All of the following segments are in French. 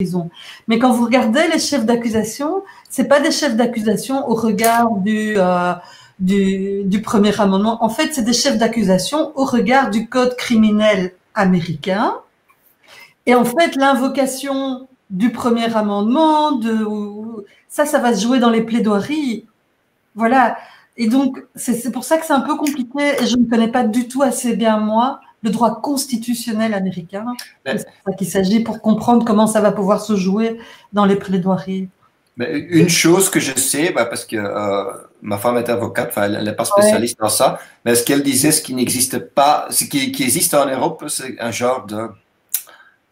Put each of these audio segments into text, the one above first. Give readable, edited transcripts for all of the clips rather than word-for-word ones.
prison. Mais quand vous regardez les chefs d'accusation, c'est pas des chefs d'accusation au regard du premier amendement. En fait, c'est des chefs d'accusation au regard du code criminel américain. Et en fait, l'invocation du premier amendement, ça va se jouer dans les plaidoiries. Voilà. Et donc, c'est pour ça que c'est un peu compliqué et je ne connais pas du tout assez bien, moi, le droit constitutionnel américain. C'est ça qu'il s'agit pour comprendre comment ça va pouvoir se jouer dans les plaidoiries. Mais une chose que je sais, parce que ma femme est avocate, enfin, elle n'est pas spécialiste dans ça, mais ce qu'elle disait, ce qui n'existe pas, ce qui existe en Europe, c'est un genre de...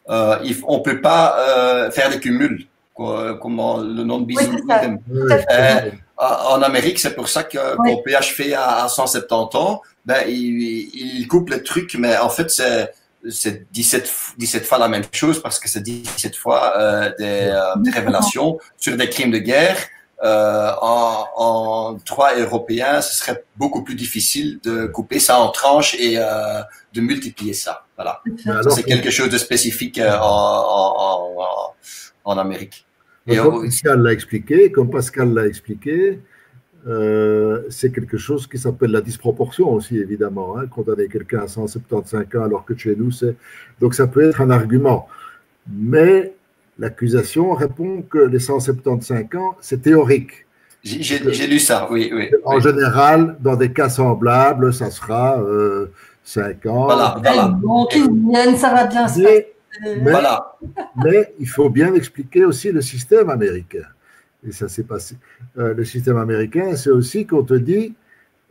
on ne peut pas faire des cumuls, comme le nom de bis in idem. En Amérique, c'est pour ça qu'on peut achever à 170 ans, il coupe le truc, mais en fait, c'est 17 fois la même chose parce que c'est 17 fois des révélations sur des crimes de guerre. En droit européen, ce serait beaucoup plus difficile de couper ça en tranches et de multiplier ça. Voilà. Ça, c'est quelque chose de spécifique en Amérique. Et comme Pascal l'a expliqué, c'est quelque chose qui s'appelle la disproportion aussi, évidemment. Condamner quelqu'un à 175 ans alors que chez nous, c'est... Donc ça peut être un argument. Mais l'accusation répond que les 175 ans, c'est théorique. J'ai lu ça, oui. En général, dans des cas semblables, ça sera 5 ans. Voilà. Bon, qu'ils viennent, ça va bien se passer. Mais il faut bien expliquer aussi le système américain. Et ça s'est passé. Le système américain, c'est aussi qu'on te dit,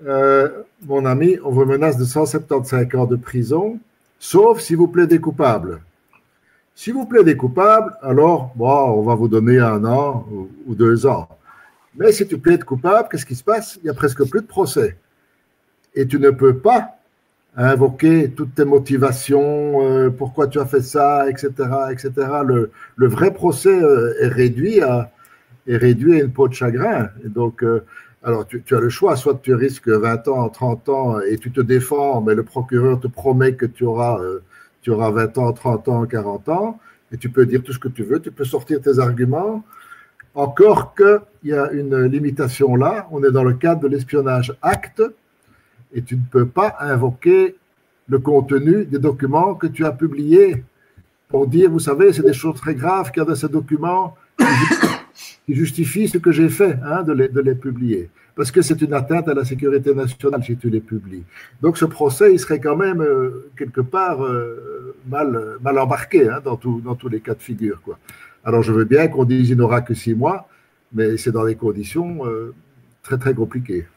mon ami, on vous menace de 175 ans de prison, sauf si vous plaidez coupable. Si vous plaidez coupable, alors, on va vous donner 1 an ou 2 ans. Mais si tu plaides coupable, qu'est-ce qui se passe? Il n'y a presque plus de procès. Et tu ne peux pas invoquer toutes tes motivations, pourquoi tu as fait ça, etc., etc. Le vrai procès est réduit à une peau de chagrin. Et donc, alors tu as le choix, soit tu risques 20 ans, 30 ans et tu te défends, mais le procureur te promet que tu auras 20 ans, 30 ans, 40 ans, et tu peux dire tout ce que tu veux, tu peux sortir tes arguments. Encore qu'il y a une limitation là, on est dans le cadre de l'espionnage acte, et tu ne peux pas invoquer le contenu des documents que tu as publiés pour dire, vous savez, c'est des choses très graves qu'il y a dans ces documents qui justifient ce que j'ai fait, de les publier. Parce que c'est une atteinte à la sécurité nationale si tu les publies. Donc ce procès, il serait quand même quelque part mal embarqué dans tous les cas de figure, quoi. Alors je veux bien qu'on dise qu'il n'aura que 6 mois, mais c'est dans des conditions très très compliquées.